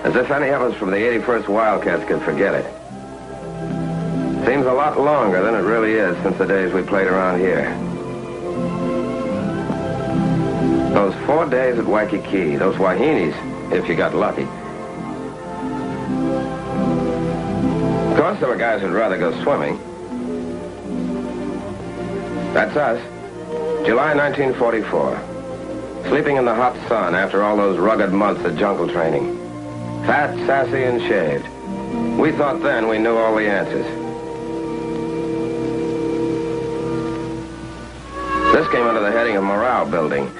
As if any of us from the 81st Wildcats could forget it. Seems a lot longer than it really is since the days we played around here. Those 4 days at Waikiki, those Wahinis, if you got lucky. Of course, there were guys who'd rather go swimming. That's us. July 1944. Sleeping in the hot sun after all those rugged months of jungle training. Fat, sassy, and shaved. We thought then we knew all the answers. This came under the heading of morale building.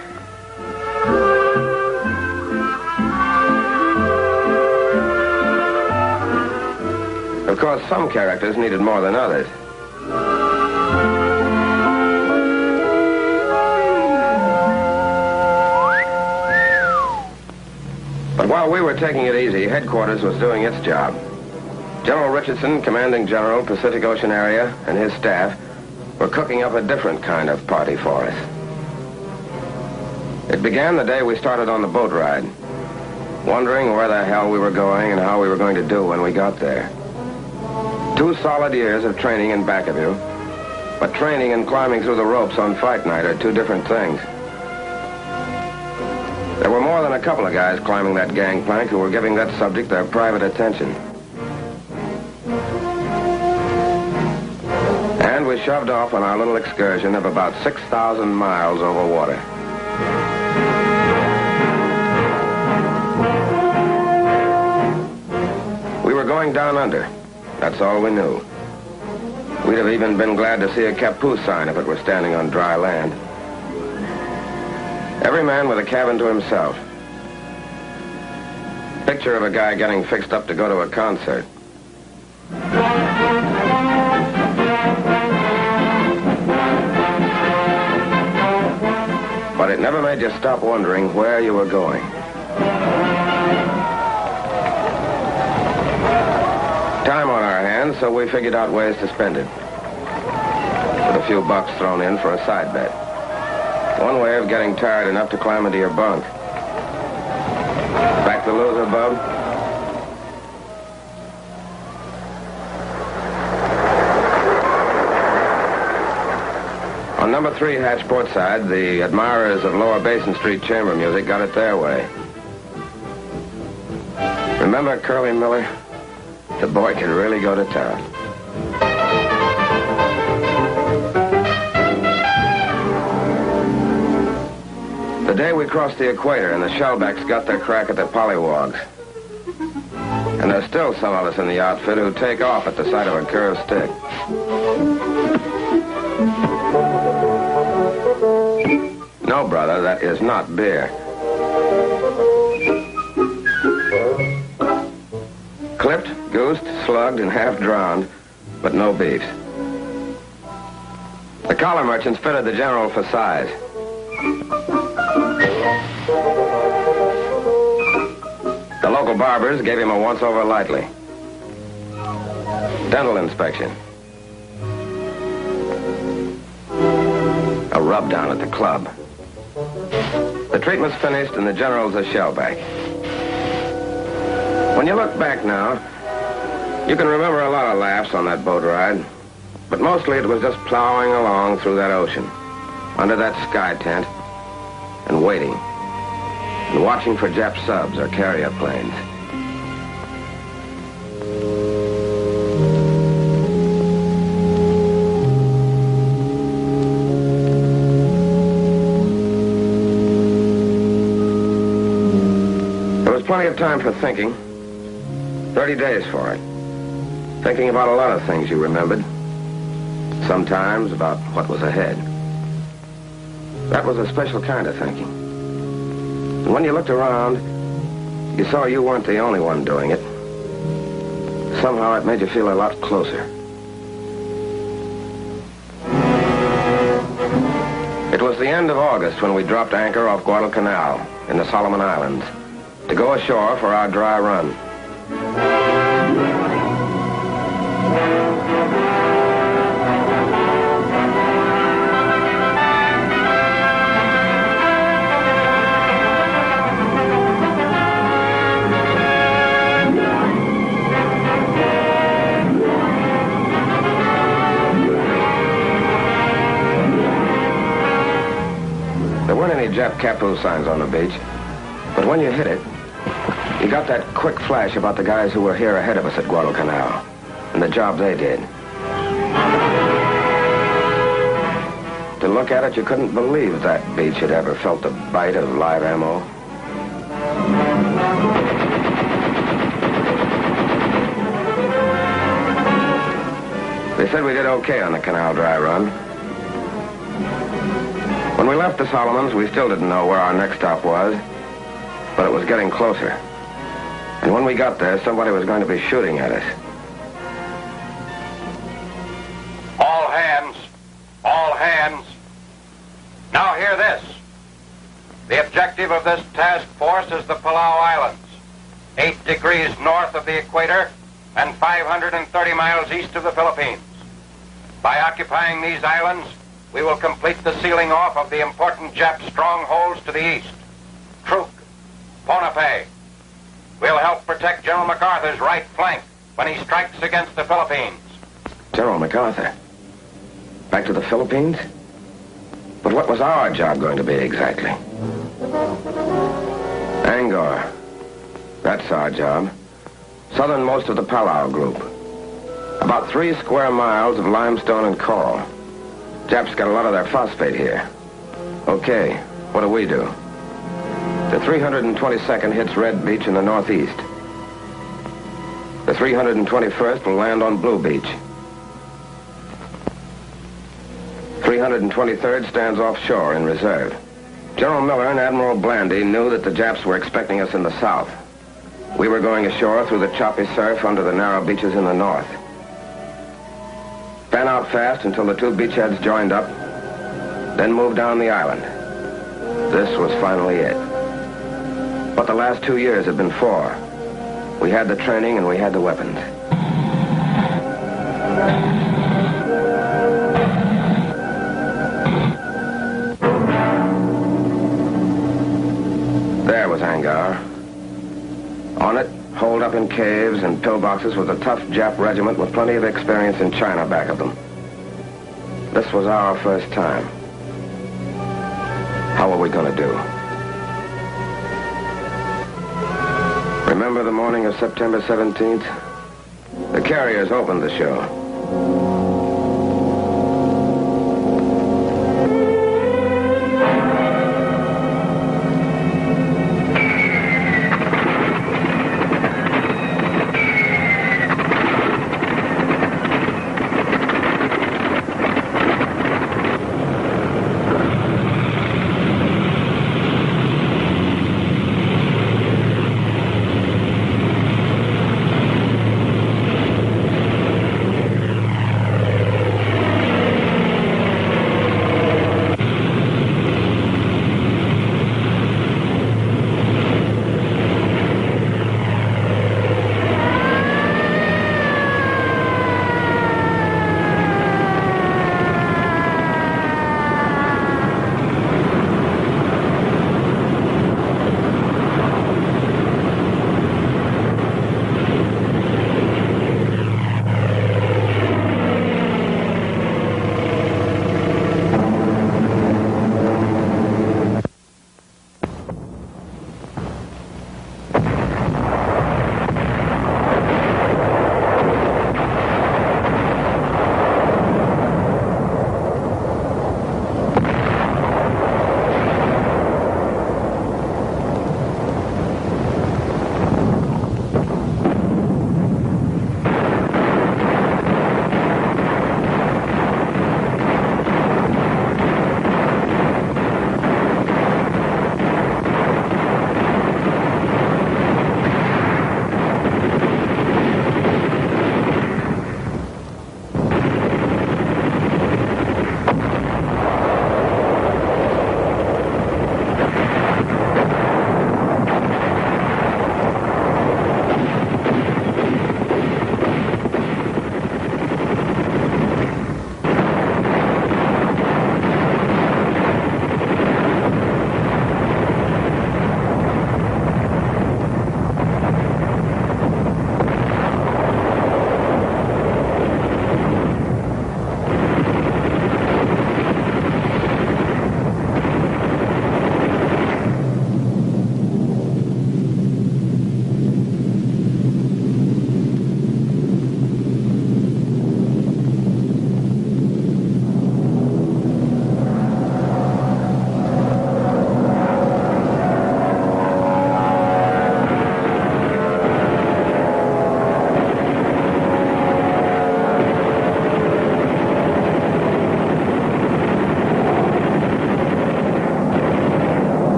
Of course, some characters needed more than others. But while we were taking it easy, headquarters was doing its job. General Richardson, commanding general, Pacific Ocean area, and his staff were cooking up a different kind of party for us. It began the day we started on the boat ride, wondering where the hell we were going and how we were going to do when we got there. 2 solid years of training in back of you, but training and climbing through the ropes on fight night are 2 different things. There were more than a couple of guys climbing that gangplank who were giving that subject their private attention. And we shoved off on our little excursion of about 6,000 miles over water. We were going down under. That's all we knew. We'd have even been glad to see a Kapu sign if it were standing on dry land. Every man with a cabin to himself. Picture of a guy getting fixed up to go to a concert. But it never made you stop wondering where you were going. Time on our hands, so we figured out ways to spend it. With a few bucks thrown in for a side bet. One way of getting tired enough to climb into your bunk. Back the loser, bub? On number 3 hatch port side, the admirers of Lower Basin Street chamber music got it their way. Remember Curly Miller? The boy can really go to town. The day we crossed the equator and the shellbacks got their crack at the pollywogs. And there's still some of us in the outfit who take off at the sight of a curved stick. No, brother, that is not beer. Clipped, goosed, slugged, and half drowned, but no beefs. The collar merchants fitted the general for size. The local barbers gave him a once-over lightly. Dental inspection. A rub-down at the club. The treatment's finished and the general's a shellback. When you look back now, you can remember a lot of laughs on that boat ride, but mostly it was just plowing along through that ocean, under that sky tent, and waiting, and watching for Jap subs or carrier planes. There was plenty of time for thinking. 30 days for it. Thinking about a lot of things you remembered. Sometimes about what was ahead. That was a special kind of thinking. And when you looked around, you saw you weren't the only one doing it. Somehow it made you feel a lot closer. It was the end of August when we dropped anchor off Guadalcanal in the Solomon Islands to go ashore for our dry run. There weren't any Jap Capu signs on the beach, but when you hit it, you got that quick flash about the guys who were here ahead of us at Guadalcanal and the job they did. To look at it, you couldn't believe that beach had ever felt the bite of live ammo. They said we did okay on the canal dry run. When we left the Solomons, we still didn't know where our next stop was, but it was getting closer. And when we got there, somebody was going to be shooting at us. All hands. All hands. Now hear this. The objective of this task force is the Palau Islands, 8 degrees north of the equator and 530 miles east of the Philippines. By occupying these islands, we will complete the sealing off of the important Jap strongholds to the east. Truk, Ponape. We'll help protect General MacArthur's right flank when he strikes against the Philippines. General MacArthur? Back to the Philippines? But what was our job going to be exactly? Anguar. That's our job. Southernmost of the Palau group. About 3 square miles of limestone and coral. Japs got a lot of their phosphate here. Okay, what do we do? The 322nd hits Red Beach in the northeast. The 321st will land on Blue Beach. 323rd stands offshore in reserve. General Miller and Admiral Blandy knew that the Japs were expecting us in the south. We were going ashore through the choppy surf under the narrow beaches in the north. Fan out fast until the 2 beachheads joined up, then move down the island. This was finally it. What the last 2 years had been for. We had the training and we had the weapons. There was Angaur. On it, holed up in caves and pillboxes, was a tough Jap regiment with plenty of experience in China back of them. This was our first time. How were we going to do? Remember the morning of September 17th? The carriers opened the show.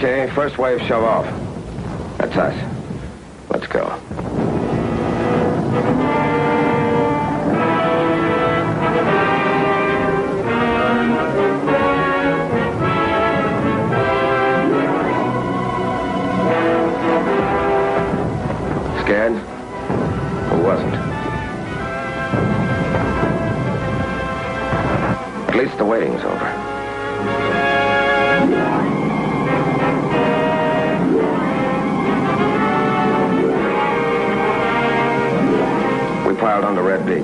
Okay, first wave shove off. That's us. Let's go. Scared? Who wasn't? At least the waiting's over. We piled onto Red Beach.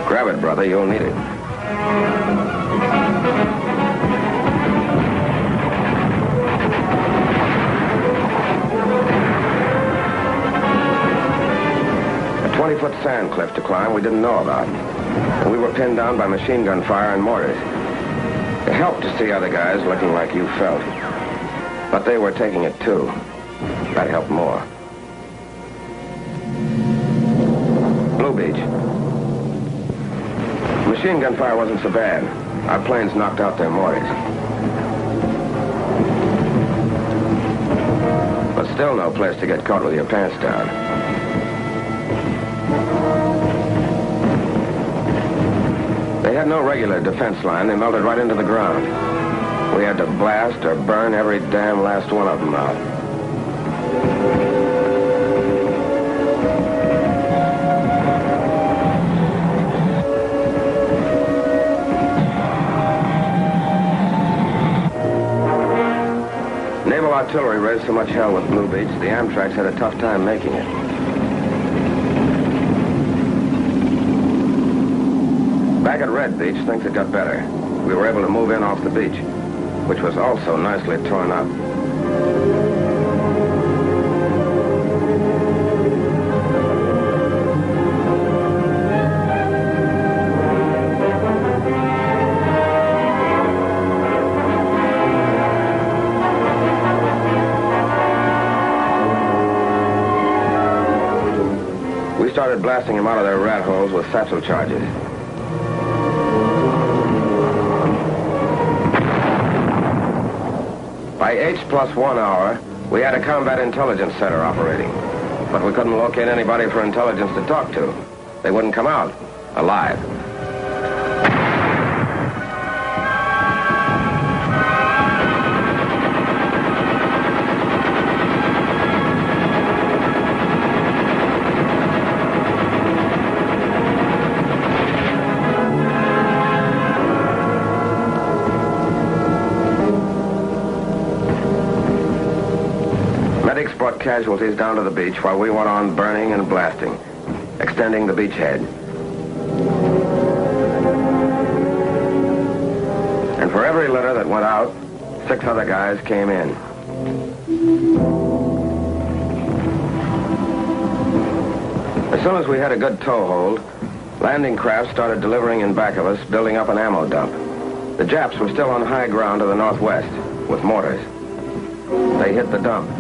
Grab it, brother. You'll need it. A 20-foot sand cliff to climb we didn't know about. And we were pinned down by machine gun fire and mortars. It helped to see other guys looking like you felt. But they were taking it too. That helped more. Blue Beach. Machine gun fire wasn't so bad. Our planes knocked out their mortars. But still no place to get caught with your pants down. They had no regular defense line. They melted right into the ground. We had to blast or burn every damn last one of them out. Naval artillery raised so much hell with Blue Beach, the Amtraks had a tough time making it. Back at Red Beach, things had got better. We were able to move in off the beach, which was also nicely torn up. We started blasting them out of their rat holes with satchel charges. By H+1 hour, we had a combat intelligence center operating. But we couldn't locate anybody for intelligence to talk to. They wouldn't come out alive. Medics brought casualties down to the beach while we went on burning and blasting, extending the beachhead. And for every litter that went out, 6 other guys came in. As soon as we had a good toehold, landing craft started delivering in back of us, building up an ammo dump. The Japs were still on high ground to the northwest, with mortars. They hit the dump.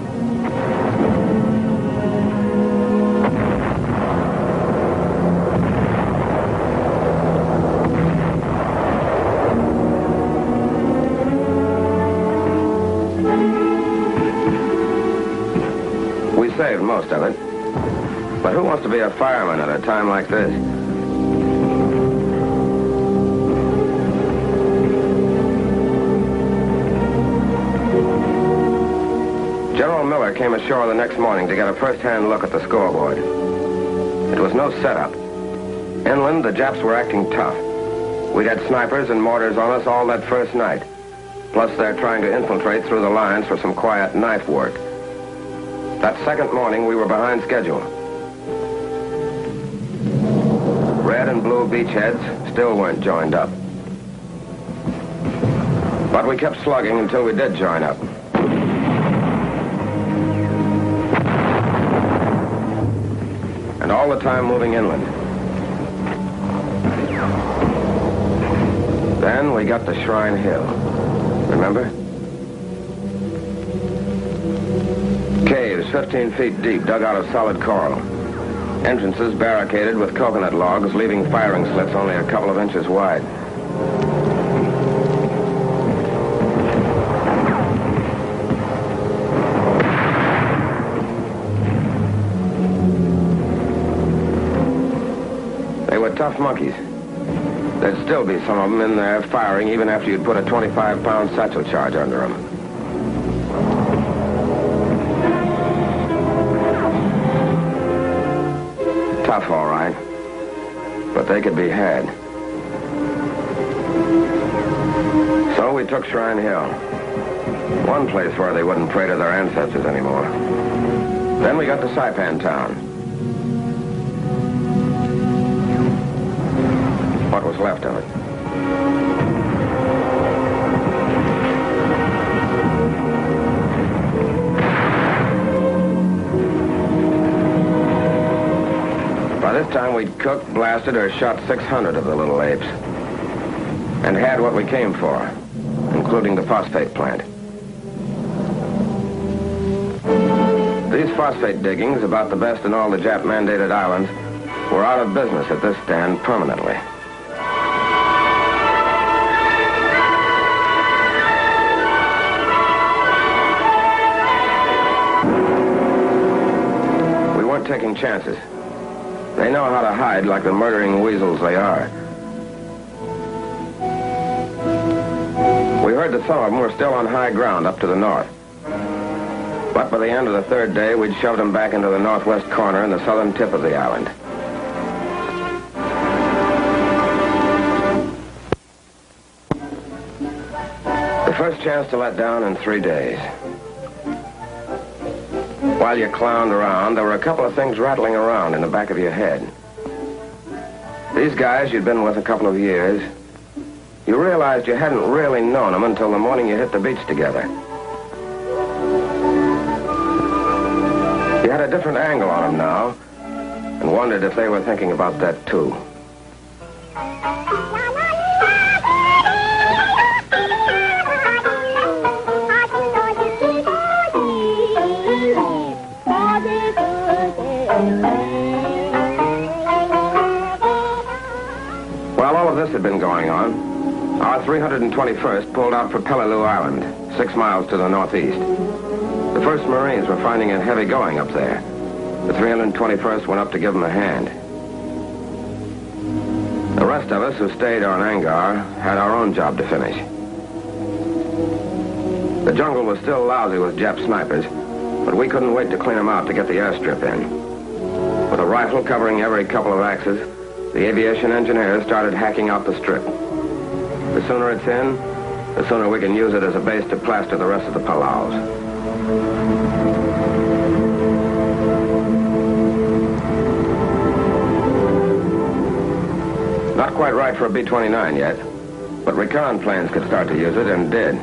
We saved most of it. But who wants to be a fireman at a time like this? General Miller came ashore the next morning to get a first-hand look at the scoreboard. It was no setup. Inland, the Japs were acting tough. We'd had snipers and mortars on us all that first night. Plus, they're trying to infiltrate through the lines for some quiet knife work. That second morning, we were behind schedule. Red and blue beachheads still weren't joined up. But we kept slugging until we did join up. And all the time moving inland. Then we got to Shrine Hill. Remember? Caves 15 feet deep, dug out of solid coral. Entrances barricaded with coconut logs, leaving firing slits only a couple of inches wide. They were tough monkeys. There'd still be some of them in there firing even after you'd put a 25-pound satchel charge under them. Tough, all right, but they could be had. So we took Shrine Hill, one place where they wouldn't pray to their ancestors anymore. Then we got to Saipan Town. What was left of it. By this time, we'd cooked, blasted, or shot 600 of the little apes, and had what we came for, including the phosphate plant. These phosphate diggings, about the best in all the Jap-mandated islands, were out of business at this stand permanently. We weren't taking chances. They know how to hide like the murdering weasels they are. We heard that some of them were still on high ground up to the north. But by the end of the third day, we'd shoved them back into the northwest corner and the southern tip of the island. The first chance to let down in 3 days. While you clowned around, there were a couple of things rattling around in the back of your head. These guys you'd been with a couple of years, you realized you hadn't really known them until the morning you hit the beach together. You had a different angle on them now, and wondered if they were thinking about that too. While all of this had been going on, our 321st pulled out for Palau Island, 6 miles to the northeast. The 1st Marines were finding it heavy going up there. The 321st went up to give them a hand. The rest of us who stayed on Angaur had our own job to finish. The jungle was still lousy with Jap snipers, but we couldn't wait to clean them out to get the airstrip in. With a rifle covering every couple of axes, the aviation engineers started hacking out the strip. The sooner it's in, the sooner we can use it as a base to plaster the rest of the Palaus. Not quite right for a B-29 yet, but recon planes could start to use it, and did.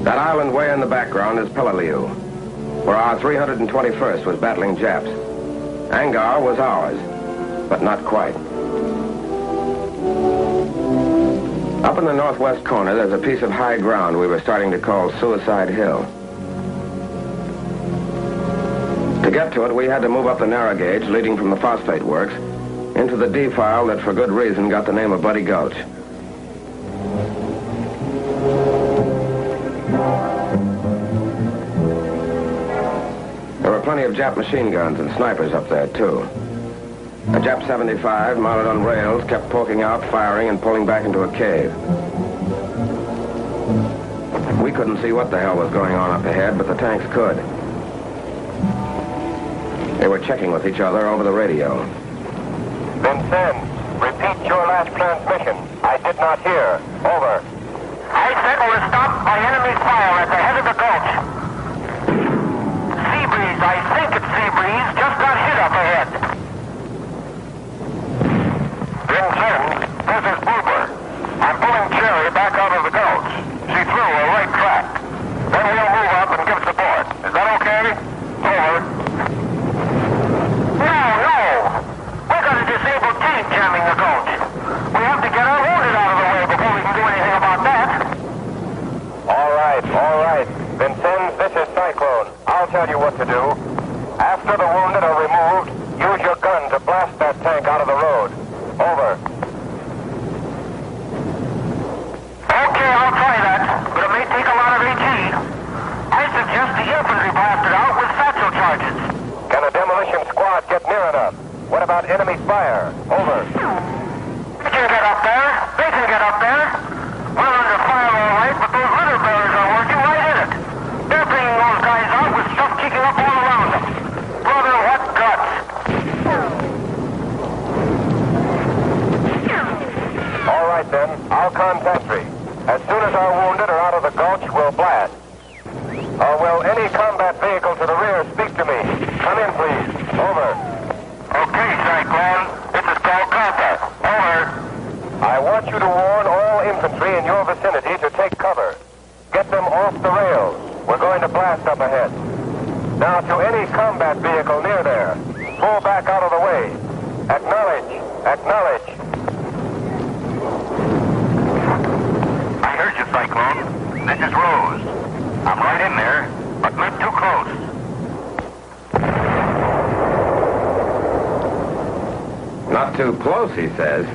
That island way in the background is Peleliu, where our 321st was battling Japs. Angaur was ours, but not quite. Up in the northwest corner, there's a piece of high ground we were starting to call Suicide Hill. To get to it, we had to move up the narrow gauge leading from the phosphate works into the defile that for good reason got the name of Buddy Gulch. Plenty of Jap machine guns and snipers up there, too. A Jap 75 mounted on rails kept poking out, firing, and pulling back into a cave. We couldn't see what the hell was going on up ahead, but the tanks could. They were checking with each other over the radio. Vincent, repeat your last transmission. I did not hear. Over. I said we're stopped by enemy fire at the head of the gulch. Sea breeze, I think it's sea breeze, just got hit up ahead. Vincent, this is Boober. I'm pulling Jerry back out of What about enemy fire? Over. They can get up there. They can get up there. We're under fire all right, but those litter bearers are working right in it. They're bringing those guys out with stuff kicking up all around them. Brother, what guts. All right, then. I'll contact you. As soon as our wounded are out of the gulch, we'll blast. Will any combat vehicle to the rear speak to me? Come in, please. Over. Okay, Cyclone. This is Calcutta. Over. I want you to warn all infantry in your vicinity to take cover. Get them off the rails. We're going to blast up ahead. Now, to any combat vehicle near there, pull back out of the way. Acknowledge. Acknowledge. I heard you, Cyclone. This is Rose. I'm right in there, but not too close. Not too close, he says.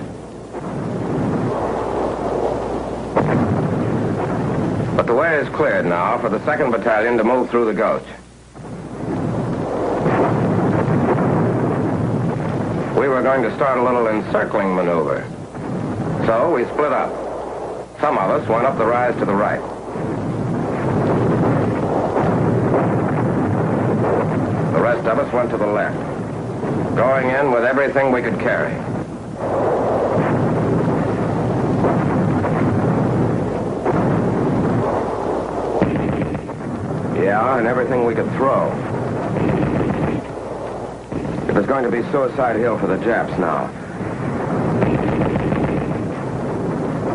But the way is cleared now for the 2nd Battalion to move through the gulch. We were going to start a little encircling maneuver. So we split up. Some of us went up the rise to the right. The rest of us went to the left, going in with everything we could carry. Yeah, and everything we could throw. It was going to be Suicide Hill for the Japs now.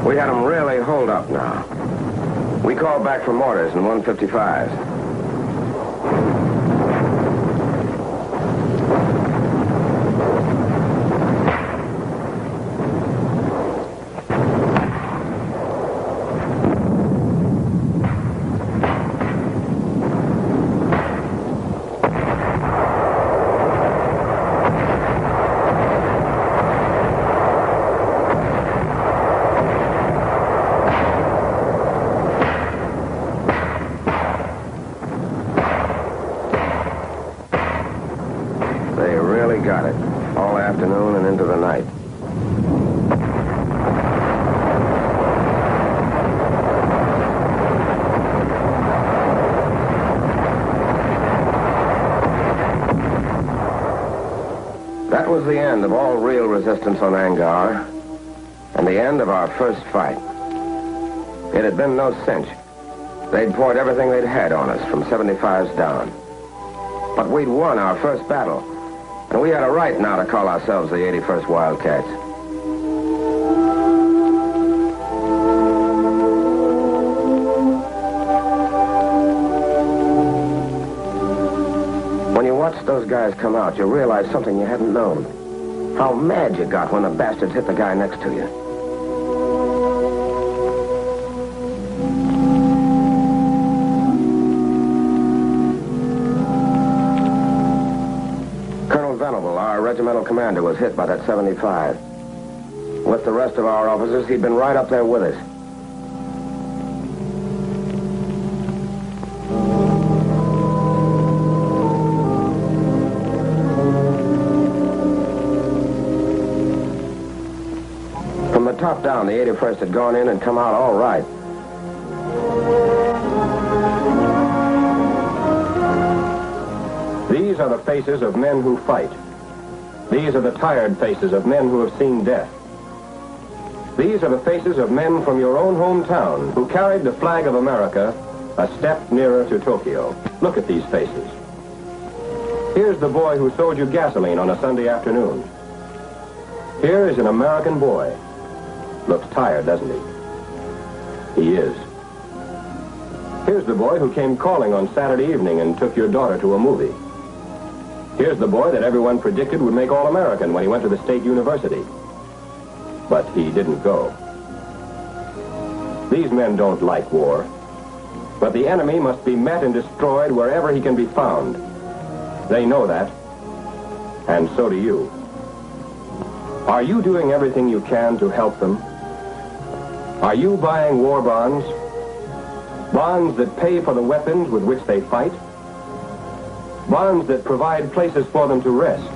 We had them really holed up now. We called back for mortars and 155s. Got it. All afternoon and into the night. That was the end of all real resistance on Angaur, and the end of our first fight. It had been no cinch. They'd poured everything they'd had on us, from 75s down. But we'd won our first battle. And we had a right now to call ourselves the 81st Wildcats. When you watched those guys come out, you realized something you hadn't known. How mad you got when the bastards hit the guy next to you. Our regimental commander was hit by that 75. With the rest of our officers, he'd been right up there with us. From the top down, the 81st had gone in and come out all right. These are the faces of men who fight. These are the tired faces of men who have seen death. These are the faces of men from your own hometown who carried the flag of America a step nearer to Tokyo. Look at these faces. Here's the boy who sold you gasoline on a Sunday afternoon. Here is an American boy. Looks tired, doesn't he? He is. Here's the boy who came calling on Saturday evening and took your daughter to a movie. Here's the boy that everyone predicted would make All-American when he went to the State University. But he didn't go. These men don't like war. But the enemy must be met and destroyed wherever he can be found. They know that. And so do you. Are you doing everything you can to help them? Are you buying war bonds? Bonds that pay for the weapons with which they fight? Bonds that provide places for them to rest,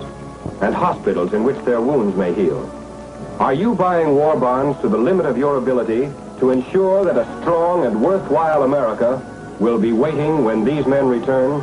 and hospitals in which their wounds may heal? Are you buying war bonds to the limit of your ability to ensure that a strong and worthwhile America will be waiting when these men return?